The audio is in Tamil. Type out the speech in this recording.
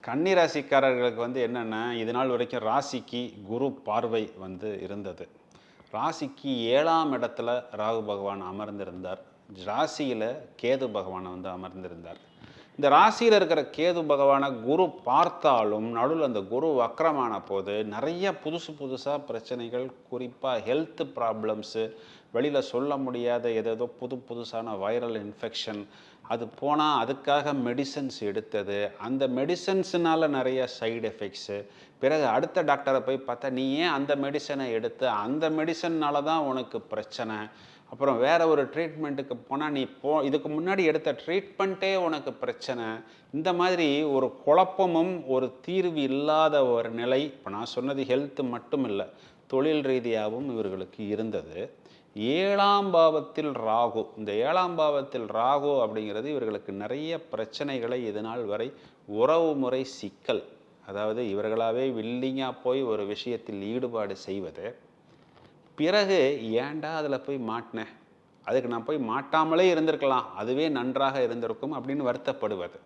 கன்னி ராசிக்காரர்களுக்கு என்னென்னா இது நாள் வரைக்கும் ராசிக்கு குரு பார்வை இருந்தது. ராசிக்கு 7ஆம் இடத்துல ராகு பகவான் அமர்ந்திருந்தார். ராசியில் கேது பகவான் அமர்ந்திருந்தார். இந்த ராசியில் இருக்கிற கேது பகவானை குரு பார்த்தாலும் நடுவில் அந்த குரு வக்ரமான போது நிறைய புதுசாக பிரச்சனைகள், குறிப்பாக ஹெல்த் ப்ராப்ளம்ஸு, வெளியில் சொல்ல முடியாத ஏதேதோ புதுசான வைரல் இன்ஃபெக்ஷன், அது போனால் அதுக்காக மெடிசன்ஸ் எடுத்தது, அந்த மெடிசன்ஸுனால நிறைய சைடு எஃபெக்ட்ஸு, பிறகு அடுத்த டாக்டரை போய் பார்த்தா நீ ஏன் அந்த மெடிசனை எடுத்து, அந்த மெடிசன்னால தான் உனக்கு பிரச்சனை, அப்புறம் வேறு ஒரு ட்ரீட்மெண்ட்டுக்கு போனால் நீ இதுக்கு முன்னாடி எடுத்த ட்ரீட்மெண்ட்டே உனக்கு பிரச்சனை. இந்த மாதிரி ஒரு குழப்பமும் ஒரு தீர்வு இல்லாத ஒரு நிலை. இப்போ நான் சொன்னது ஹெல்த்து மட்டும் இல்லை, தொழில் ரீதியாகவும் இவர்களுக்கு இருந்தது. 7ஆம் பாவத்தில் ராகு, இந்த 7ஆம் பாவத்தில் ராகு அப்படிங்கிறது இவர்களுக்கு நிறைய பிரச்சனைகளை இது நாள் வரை உறவு முறை சிக்கல், அதாவது இவர்களாகவே வில்லிங்காக போய் ஒரு விஷயத்தில் ஈடுபாடு செய்வது, பிறகு ஏன்டா அதில் போய் மாட்டினேன், அதுக்கு நான் போய் மாட்டாமலே இருந்திருக்கலாம், அதுவே நன்றாக இருந்திருக்கும் அப்படின்னு வருத்தப்படுவது.